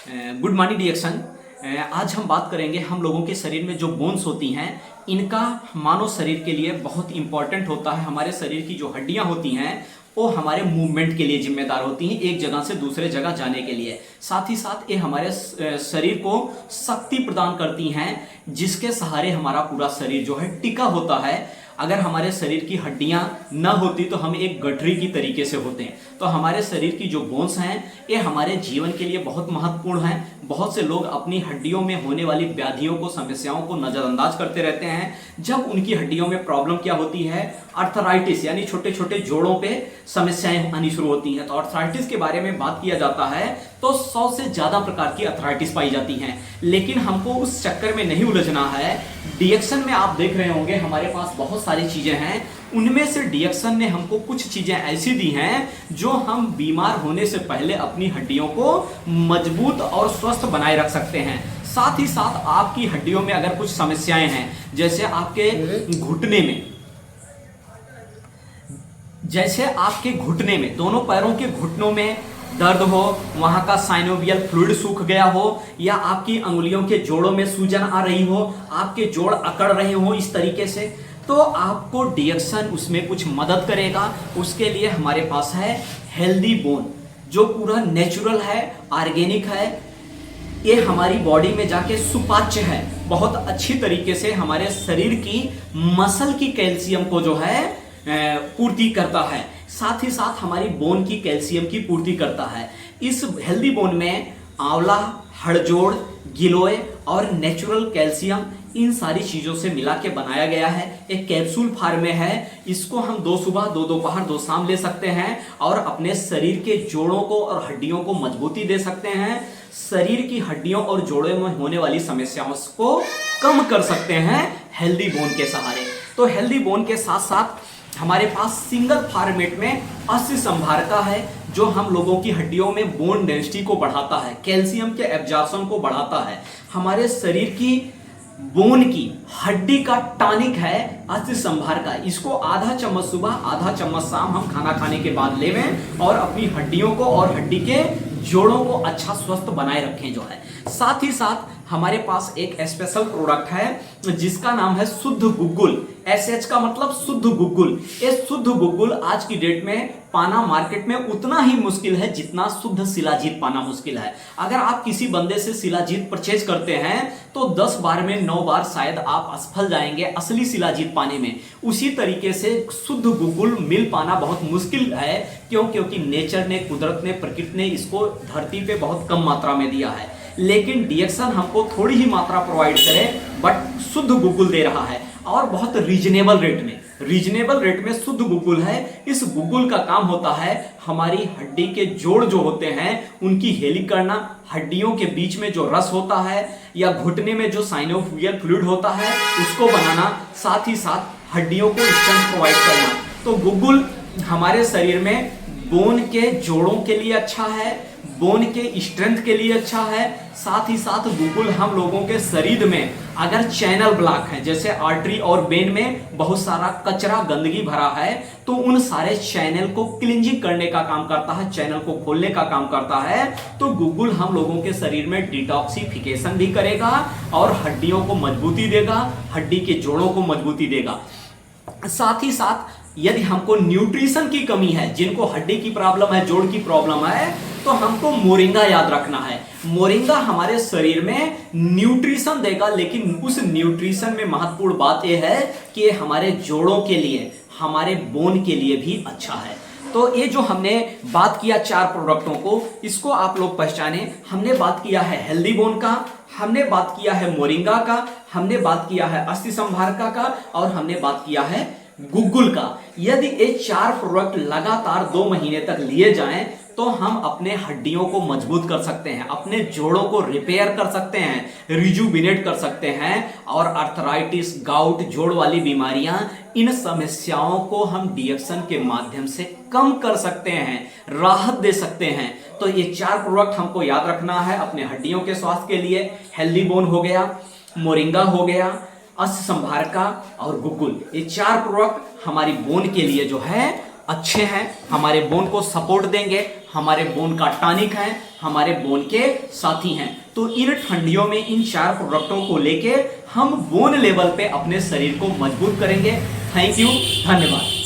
Good morning डिएक्शन। आज हम बात करेंगे हम लोगों के शरीर में जो बोन्स होती हैं इनका मानव शरीर के लिए बहुत इंपॉर्टेंट होता है। हमारे शरीर की जो हड्डियां होती हैं वो हमारे मूवमेंट के लिए जिम्मेदार होती हैं, एक जगह से दूसरे जगह जाने के लिए। साथ ही साथ ये हमारे शरीर को शक्ति प्रदान करती हैं, जिसके सहारे हमारा पूरा शरीर जो है टिका होता है। अगर हमारे शरीर की हड्डियां न होती तो हम एक गठरी की तरीके से होते हैं। तो हमारे शरीर की जो बोन्स हैं ये हमारे जीवन के लिए बहुत महत्वपूर्ण हैं। बहुत से लोग अपनी हड्डियों में होने वाली व्याधियों को, समस्याओं को नजरअंदाज करते रहते हैं। जब उनकी हड्डियों में प्रॉब्लम क्या होती है, अर्थराइटिस यानी छोटे छोटे जोड़ों पे समस्याएं आनी शुरू होती हैं। तो अर्थराइटिस के बारे में बात किया जाता है तो 100 से ज्यादा प्रकार की अर्थराइटिस पाई जाती हैं, लेकिन हमको उस चक्कर में नहीं उलझना है। डिएक्शन में आप देख रहे होंगे हमारे पास बहुत सारी चीजें हैं, उनमें से डिएक्शन ने हमको कुछ चीजें ऐसी दी हैं जो हम बीमार होने से पहले अपनी हड्डियों को मजबूत और स्वस्थ बनाए रख सकते हैं। साथ ही साथ आपकी हड्डियों में अगर कुछ समस्याएं हैं, जैसे आपके घुटने में दोनों पैरों के घुटनों में दर्द हो, वहां का साइनोवियल फ्लूइड सूख गया हो, या आपकी अंगुलियों के जोड़ों में सूजन आ रही हो, आपके जोड़ अकड़ रहे हो इस तरीके से, तो आपको डिएक्शन उसमें कुछ मदद करेगा। उसके लिए हमारे पास है हेल्दी बोन, जो पूरा नेचुरल है, ऑर्गेनिक है। ये हमारी बॉडी में जाके सुपाच्य है, बहुत अच्छी तरीके से हमारे शरीर की मसल की कैल्शियम को जो है पूर्ति करता है। साथ ही साथ हमारी बोन की कैल्शियम की पूर्ति करता है। इस हेल्दी बोन में आंवला, हड़जोड़, गिलोय और नेचुरल कैल्शियम, इन सारी चीजों से मिला के बनाया गया है। एक कैप्सूल फॉर्म में है। इसको हम 2 सुबह 2 दोपहर 2 शाम ले सकते हैं और अपने शरीर के जोड़ों को और हड्डियों को मजबूती दे सकते हैं। शरीर की हड्डियों और जोड़ों में होने वाली समस्याओं को कम कर सकते हैं हेल्दी बोन के सहारे। तो हेल्दी बोन के साथ साथ हमारे पास सिंगल फॉर्मेट में अस्थि संभारका है, जो हम लोगों की हड्डियों में बोन डेंसिटी को बढ़ाता है, कैल्शियम के एब्जॉर्प्शन को बढ़ाता है। हमारे शरीर की बोन की हड्डी का टॉनिक है अस्थि संभारका। इसको आधा चम्मच सुबह, आधा चम्मच शाम हम खाना खाने के बाद लेवें और अपनी हड्डियों को और हड्डी के जोड़ों को अच्छा स्वस्थ बनाए रखें जो है। साथ ही साथ हमारे पास एक स्पेशल प्रोडक्ट है जिसका नाम है शुद्ध गुग्गुल। एसएच का मतलब शुद्ध गुग्गुल। ये शुद्ध गुग्गुल आज की डेट में पाना मार्केट में उतना ही मुश्किल है जितना शुद्ध शिलाजीत पाना मुश्किल है। अगर आप किसी बंदे से शिलाजीत परचेज करते हैं तो 10 बार में 9 बार शायद आप असफल जाएंगे असली शिलाजीत पाने में। उसी तरीके से शुद्ध गुग्गुल मिल पाना बहुत मुश्किल है। क्योंकि नेचर ने, कुदरत ने, प्रकृति ने इसको धरती पे बहुत कम मात्रा में दिया है, लेकिन डिएक्शन हमको थोड़ी ही मात्रा प्रोवाइड करे बट शुद्ध गुग्गुल दे रहा है और बहुत रीजनेबल रेट में शुद्ध गुग्गुल है। इस गुग्गुल का काम होता है हमारी हड्डी के जोड़ जो होते हैं उनकी हेलिंग करना, हड्डियों के बीच में जो रस होता है या घुटने में जो साइनोवियल फ्लूइड होता है उसको बनाना, साथ ही साथ हड्डियों को स्ट्रेंथ प्रोवाइड करना। तो गुग्गुल हमारे शरीर में बोन के जोड़ों के लिए अच्छा है, बोन के स्ट्रेंथ के लिए अच्छा है। साथ ही साथ गुग्गुल हम लोगों के शरीर में अगर चैनल ब्लॉक है, जैसे आर्टरी और वेन में बहुत सारा कचरा गंदगी भरा है, तो उन सारे चैनल को क्लींजिंग करने का काम करता है, चैनल को खोलने का काम करता है। तो गुग्गुल हम लोगों के शरीर में डिटॉक्सिफिकेशन भी करेगा और हड्डियों को मजबूती देगा, हड्डी के जोड़ों को मजबूती देगा। साथ ही साथ यदि हमको न्यूट्रिशन की कमी है, जिनको हड्डी की प्रॉब्लम है, जोड़ की प्रॉब्लम है, तो हमको मोरिंगा याद रखना है। मोरिंगा हमारे शरीर में न्यूट्रिशन देगा, लेकिन उस न्यूट्रिशन में महत्वपूर्ण बात यह है कि हमारे जोड़ों के लिए, हमारे बोन के लिए भी अच्छा है। तो ये जो हमने बात किया 4 प्रोडक्टों को, इसको आप लोग पहचाने। हमने बात किया है हेल्दी बोन का, हमने बात किया है मोरिंगा का, हमने बात किया है अस्थि संभारका का और हमने बात किया है गुग्गुल का। यदि ये 4 प्रोडक्ट लगातार 2 महीने तक लिए जाएं तो हम अपने हड्डियों को मजबूत कर सकते हैं, अपने जोड़ों को रिपेयर कर सकते हैं, रिजुविनेट कर सकते हैं और अर्थराइटिस, गाउट, जोड़ वाली बीमारियां, इन समस्याओं को हम डिएक्शन के माध्यम से कम कर सकते हैं, राहत दे सकते हैं। तो ये 4 प्रोडक्ट हमको याद रखना है अपने हड्डियों के स्वास्थ्य के लिए। हेल्दी बोन हो गया, मोरिंगा हो गया, अस्थि संभारका और गुग्गुल, ये 4 प्रोडक्ट हमारी बोन के लिए जो है अच्छे हैं, हमारे बोन को सपोर्ट देंगे, हमारे बोन का टॉनिक है, हमारे बोन के साथी हैं। तो इन ठंडियों में इन 4 प्रोडक्टों को लेके हम बोन लेवल पे अपने शरीर को मजबूत करेंगे। थैंक यू, धन्यवाद।